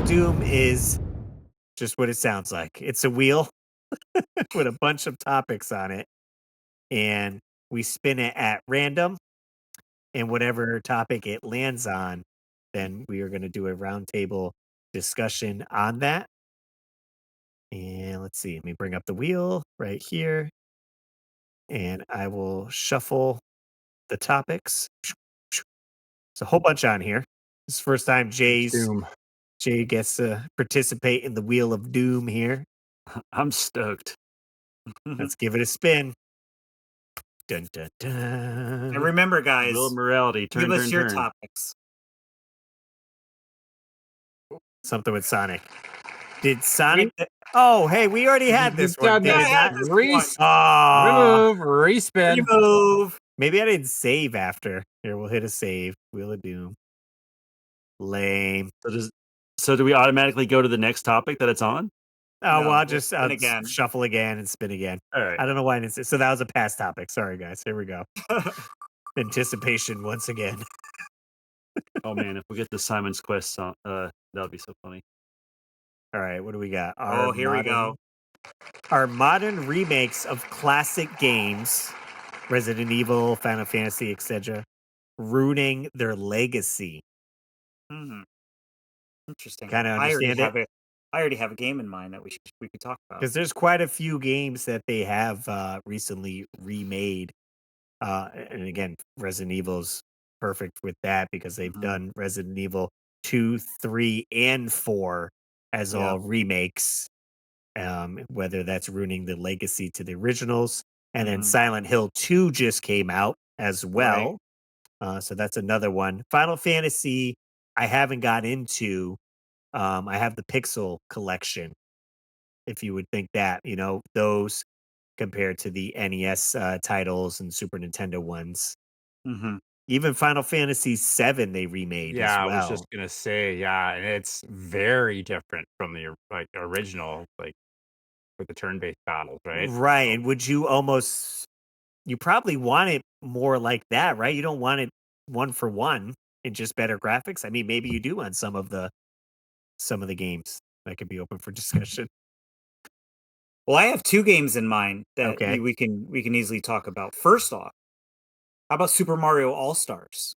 Doom is just what it sounds like. It's a wheel with a bunch of topics on it, and we spin it at random, and whatever topic it lands on, then we are going to do a roundtable discussion on that. And let's see, let me bring up the wheel right here, and I will shuffle the topics. It's a whole bunch on here. This is the first time Jay gets to participate in the Wheel of Doom here. I'm stoked. Let's give it a spin. Dun, dun, dun. And remember, guys, Wheel of morality. give us your topics. Something with Sonic. Did Sonic? Oh, hey, we already had this one. Did it not? Remove, respin. Remove. Maybe I didn't save after. Here, we'll hit a save. Wheel of Doom. Lame. So do we automatically go to the next topic that it's on? Oh, well, I'll just shuffle again and spin again. All right. I don't know why I didn't say. So that was a past topic. Sorry, guys. Here we go. Anticipation once again. Oh, man. If we get the Simon's Quest song, that would be so funny. All right. What do we got? Here we go. Our modern remakes of classic games, Resident Evil, Final Fantasy, etc., ruining their legacy. Interesting. Kind of understand it. I already have a game in mind that we could talk about. Because there's quite a few games that they have recently remade. And again, Resident Evil's perfect with that because they've done Resident Evil 2, 3, and 4 as all remakes. Whether that's ruining the legacy to the originals. And then Silent Hill 2 just came out as well. Right. So that's another one. Final Fantasy, I haven't got into. I have the Pixel collection, if you would think that, those compared to the NES titles and Super Nintendo ones. Even Final Fantasy VII they remade as well. I was just going to say, and it's very different from the original, with the turn-based battles, right? Right, and would you you probably want it more like that, right? You don't want it one for one and just better graphics. I mean, maybe you do on some of the games that could be open for discussion. Well, I have two games in mind that we can easily talk about. First off, how about Super Mario All-Stars?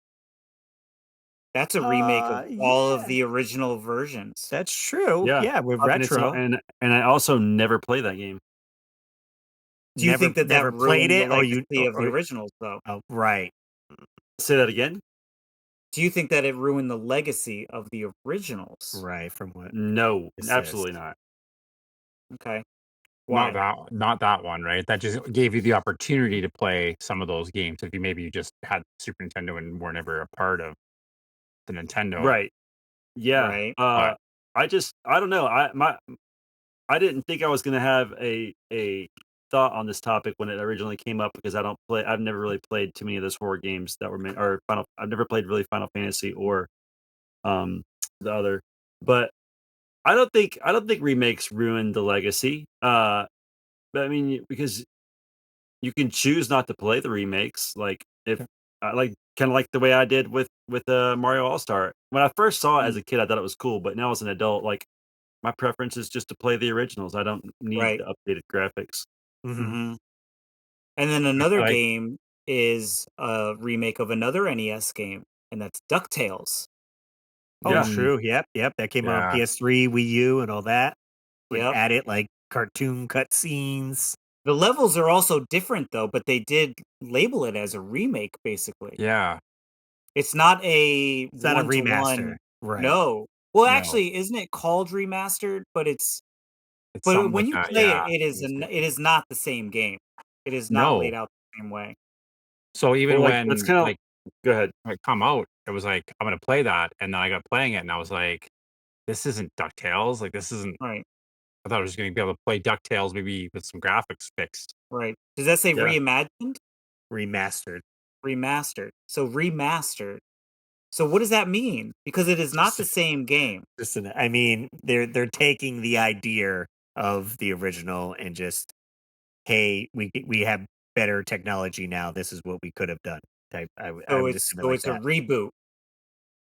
That's a remake of all of the original versions. That's true. Yeah, with retro. And I also never played that game. Do you think that never played it, or you of the originals though? Oh, right. Say that again. Do you think that it ruined the legacy of the originals? Right. From what? No, absolutely not. Okay. Why? Not that one, right? That just gave you the opportunity to play some of those games if you just had Super Nintendo and were never a part of the Nintendo. Right. Yeah. Right. I don't know. I didn't think I was going to have a thought on this topic when it originally came up because I've never really played too many of those horror games that were made, or I've never played really Final Fantasy or the other, but I don't think remakes ruin the legacy. But I mean, because you can choose not to play the remakes, like if kind of like the way I did with Mario All-Star. When I first saw it as a kid, I thought it was cool, but now as an adult, like my preference is just to play the originals. I don't need the updated graphics. And then another game is a remake of another NES game, and that's DuckTales. Oh, true. Yep. That came out on PS3, Wii U, and all that. Would add it like cartoon cutscenes. The levels are also different though, but they did label it as a remake, basically. Yeah. It's not a remaster. Right. No. Well, actually, isn't it called remastered? But but when you play it is not the same game. It is not laid out the same way. So even when that's kind of go ahead. Come out, it was like I'm gonna play that, and then I got playing it, and I was like, "This isn't DuckTales. Like this isn't." Right. I thought I was going to be able to play DuckTales maybe with some graphics fixed. Right. Does that say reimagined? Remastered. Remastered. So remastered. So what does that mean? Because it is not the same game. Listen, I mean, they're taking the idea of the original and just, hey, we have better technology now. This is what we could have done. It's a reboot.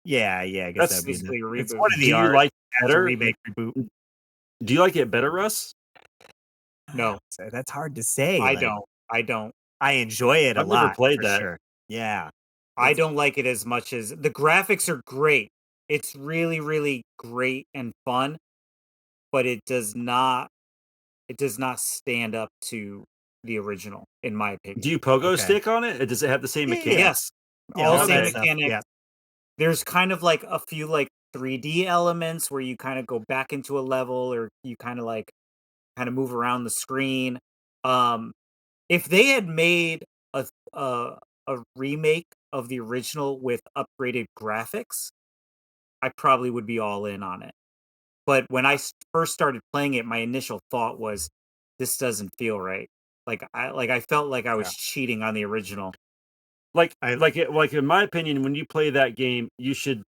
Yeah, I guess that's basically a reboot. It's one of the do you like It's a better? remake reboot. Do you like it better, Russ? No. So that's hard to say. I Like, don't. I don't. I enjoy it a I've never lot played for that. sure. Yeah. I don't like it as much as the graphics are great. It's really, really great and fun, but it does not stand up to the original, in my Do opinion. you pogo Okay. stick on it? Does it have the same Yeah. mechanics? Yes. Yeah, All all same that stuff. mechanics. Yeah. There's kind of like a few like 3D elements where you kind of go back into a level or you kind of move around the screen. If they had made a a, a remake of the original with upgraded graphics, I probably would be all in on it. But when I first started playing it, my initial thought was, "This doesn't feel right." I felt like I was cheating on the original. Like in my opinion, when you play that game, you should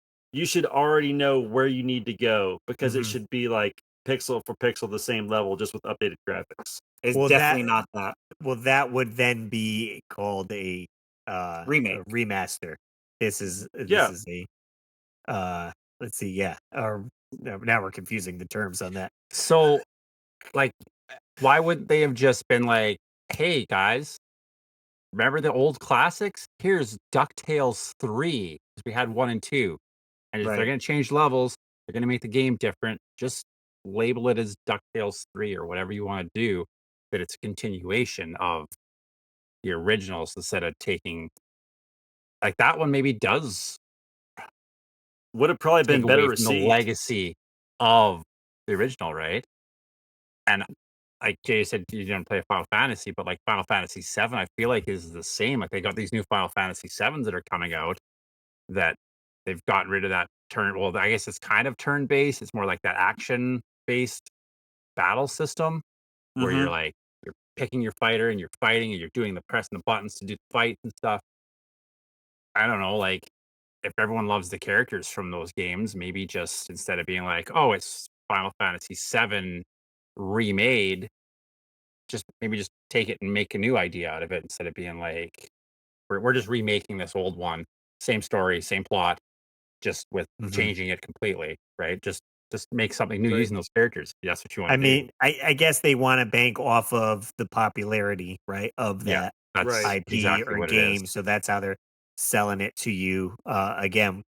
already know where you need to go because it should be like pixel for pixel the same level, just with updated graphics. It's Well, definitely not that. Well, that would then be called a Remake. remaster. This is Yeah. a let's see, yeah. Or now we're confusing the terms on that. So, like, why wouldn't they have just been like, "Hey guys, remember the old classics? Here's DuckTales 3, 'cause we had 1 and 2. And if they're Right. gonna change levels, they're gonna make the game different. Just label it as DuckTales 3 or whatever you wanna do, that it's a continuation of the originals instead of taking like, that one maybe does Would have probably take been away better from the received. legacy of the original, right? And like Jay said, you didn't play Final Fantasy, but like Final Fantasy 7, I feel like is the same. Like they got these new Final Fantasy 7s that are coming out that they've gotten rid of that turn. Well, I guess it's kind of turn based. It's more like that action based battle system where you're Mhm. like you're picking your fighter and you're fighting and you're doing the pressing the buttons to do the fights and stuff. I don't know, like if everyone loves the characters from those games, maybe just instead of being like, oh, it's Final Fantasy 7 remade, just maybe just take it and make a new idea out of it instead of being like, we're just remaking this old one, same story, same plot, just with changing it completely, right? Just make something new Right. using those characters. If that's what you I want to do. mean, I guess they want to bank off of the popularity, right, of Yeah, that that's Right. IP exactly or what it is. game. So that's how they're selling it to you. Again,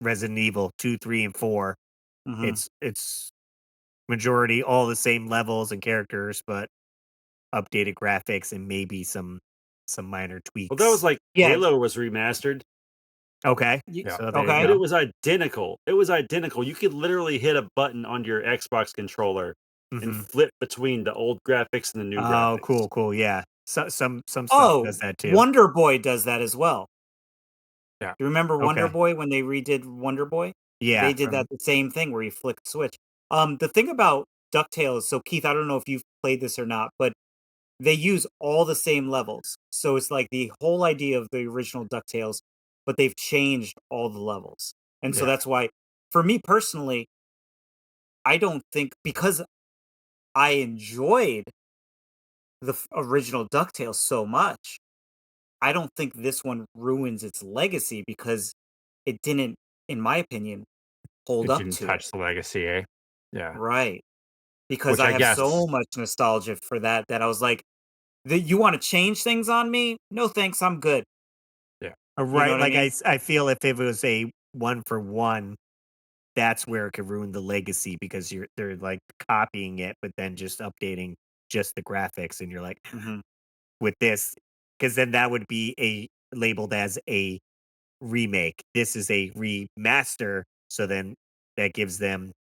Resident Evil 2, 3, and 4. Mhm. It's majority all the same levels and characters, but updated graphics and maybe some minor Well, that was tweaks. like Yeah. Halo was remastered, Okay. Yeah. So there you Okay. but it go. was identical. It was identical. You could literally hit a button on your Xbox controller and Mhm. flip between the old graphics and the new Oh, graphics. cool, cool. Yeah. So some stuff Oh, does that too. Wonder Boy does that as well. Yeah. Do you remember Wonder Okay. Boy when they redid Wonder Boy? Yeah. They did that the same thing where you flick the switch. The thing about DuckTales, so Keith, I don't know if you've played this or not, but they use all the same levels. So it's like the whole idea of the original DuckTales, but they've changed all the levels. And so Yeah. that's why, for me personally, I don't think because I enjoyed the original DuckTales so much, I don't think this one ruins its legacy because it didn't, in my opinion, hold It up didn't to it. touch the legacy, eh? Yeah. Right. Because Which I I have guess, so much nostalgia for that that I was like, You want to change things on me? No thanks, I'm good." yeah. You know Right. what I Like mean? I feel if it was a one for one, that's where it could ruin the legacy because they're like copying it, but then just updating just the graphics, and you're like Mhm. with this, because then that would be a labeled as a remake. This is a remaster, so then that gives them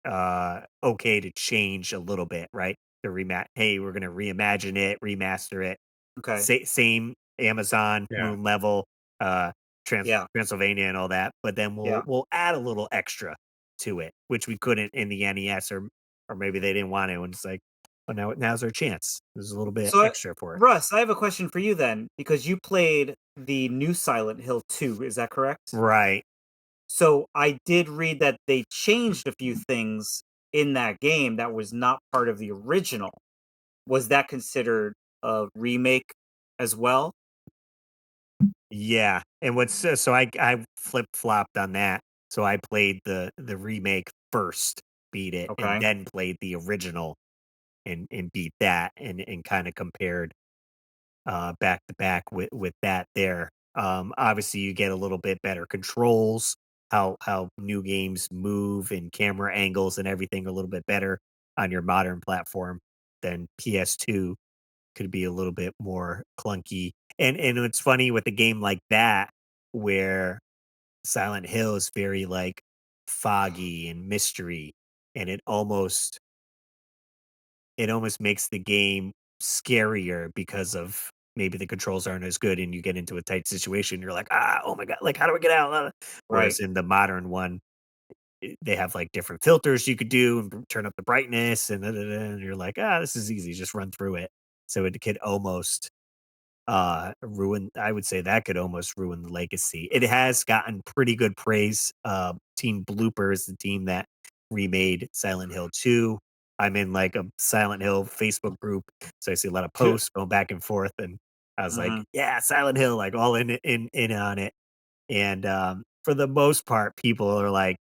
okay to change a little bit, right? The hey, we're gonna reimagine it, remaster it. Okay. Same Amazon Yeah. moon level, uh Yeah. Transylvania and all that, but then Yeah. we'll add a little extra to it, which we couldn't in the NES, or maybe they didn't want to, and it's like, oh, now's our chance. There's a little bit So, extra for it. Russ, I have a question for you then, because you played the new Silent Hill 2, is that correct? Right. So, I did read that they changed a few things in that game that was not part of the original. Was that considered a remake as well? Yeah. And what's so I flip flopped on that. So I played the remake first, beat it, and Okay. then played the original and beat that and kind of compared back to back with that there. Obviously, you get a little bit better controls, how new games move and camera angles and everything a little bit better on your modern platform than PS2 could be a little bit more clunky. And it's funny with a game like that where Silent Hill is very like foggy and mystery, and it almost makes the game scarier because of maybe the controls aren't as good and you get into a tight situation. You're like, oh my God, like, how do I get out? Right. Whereas in the modern one, they have like different filters you could do and turn up the brightness and, and you're like, this is easy. Just run through it. So it could almost ruin, I would say that could almost ruin the legacy. It has gotten pretty good praise. Team Blooper is the team that remade Silent Hill 2. I'm in like a Silent Hill Facebook group, so I see a lot of posts going back and forth, and I was like, Hmm. yeah, Silent Hill, like all in on it. And for the most part, people are like,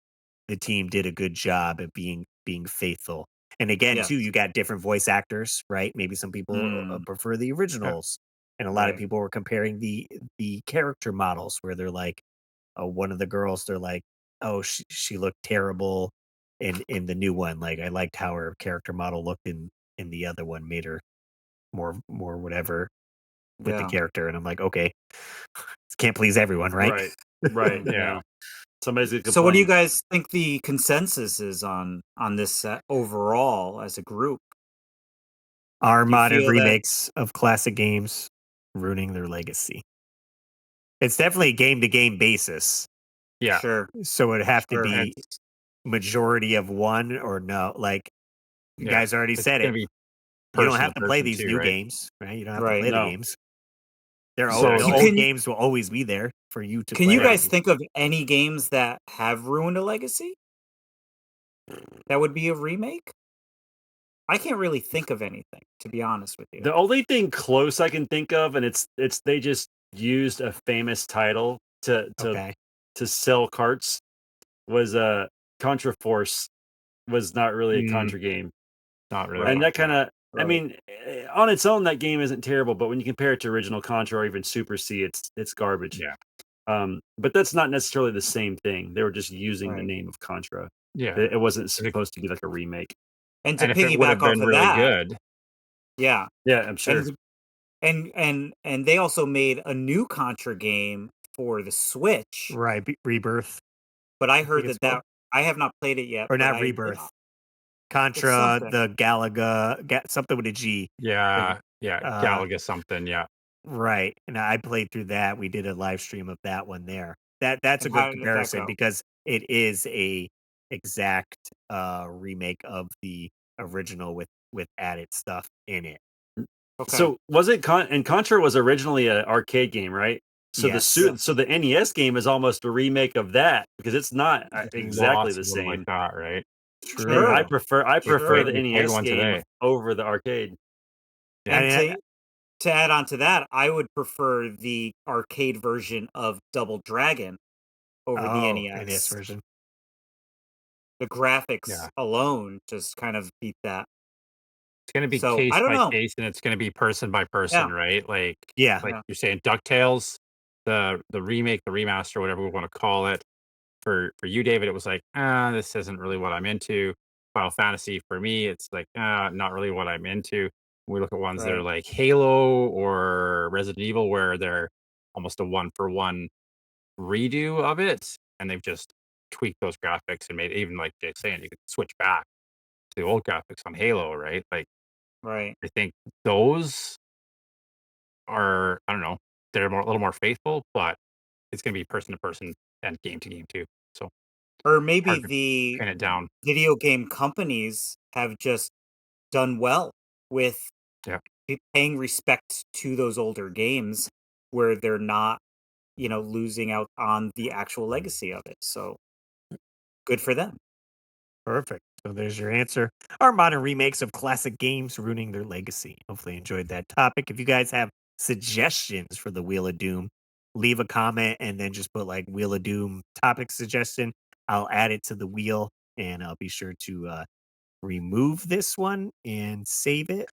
the team did a good job at being faithful. And again, too, Yes. you got different voice actors, right? Maybe some people Mm. prefer the Yeah. originals, and a lot of Right. people were comparing the character models, where they're like, one of the girls, they're like, oh, she looked terrible in the new one. Like I liked how her character model looked in the other one, made her more whatever with the Yeah. character. And I'm like, okay, can't please everyone, right? Right. Right. Yeah. Yeah. Somebody's gonna So what do you complain. guys think the consensus is on this set overall as a group? Are Do you modern feel that remakes of classic games ruining their legacy? It's definitely a game to game basis. Yeah. sure, So it'd have to sure. be It's majority of one or no. Like you yeah. guys already It's said gonna it. be You don't person to have to play person these too, new right? games, right? You don't have to Right. play the No. games. So The You old can games will always be there for you to can you play. guys think of any games that have ruined a legacy that would be a remake? I can't really think of anything, to be honest with you. The only thing close I can think of, and it's they just used a famous title Okay. to sell carts, was Contra Force was not really a Mm, Contra game. not really And Right. that Contra. kind of, I Right. mean, on its own, that game isn't terrible. But when you compare it to original Contra or even Super C, it's garbage. Yeah. But that's not necessarily the same thing. They were just using the Right. name of Contra. Yeah. It wasn't And supposed to be like a remake. And to if it would piggyback have off been of really that, good, yeah. Yeah, I'm sure. And and they also made a new Contra game for the Switch, Right. Rebirth, but I I think heard it's that called. I have not played it yet, Or but not I Rebirth. it's Contra, something. the Galaga, something with a G. The, yeah, uh, Galaga something, yeah. right. And I played through that. We did a live stream of that one there. That's a And good how did that comparison go? because it is a exact remake of the original with added stuff in it. Okay. So was it and Contra was originally an arcade game, right? So Yes. Yes. so the NES game is almost a remake of that because it's not There's exactly lots the of them like same. that, right? And True. Sure. I We prefer played Sure. the we played NES one game today. over the arcade. Yeah. And I, to add on to that, I would prefer the arcade version of Double Dragon over the NES NES. version. The graphics Yeah. alone just kind of beat that. It's gonna be So, case I don't by know. case, and it's gonna be person by Yeah, person, right? Yeah. Like yeah, you're saying DuckTales, the remake, the remaster, whatever we wanna call it. For you, David, it was like, this isn't really what I'm into." Final Fantasy, for me, it's like, not really what I'm into." We look at ones that are right, like Halo or Resident Evil, where they're almost a one for one redo of it, and they've just tweaked those graphics and made even like Jay's saying, you could switch back to the old graphics on Halo, right? Like, right. I think those are, I don't know, they're a little more faithful, but it's gonna be person to person and game to game too. So Or maybe hard to the pin it down. video game companies have just done well with Yeah. paying respect to those older games where they're not, losing out on the actual legacy of it. So, good for them. Perfect. So there's your answer. Our modern remakes of classic games ruining their legacy. Hopefully you enjoyed that topic. If you guys have suggestions for the Wheel of Doom, leave a comment and then just put like Wheel of Doom topic suggestion. I'll add it to the wheel, and I'll be sure to remove this one and save it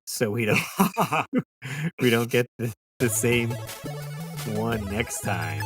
so we don't get the same one next time.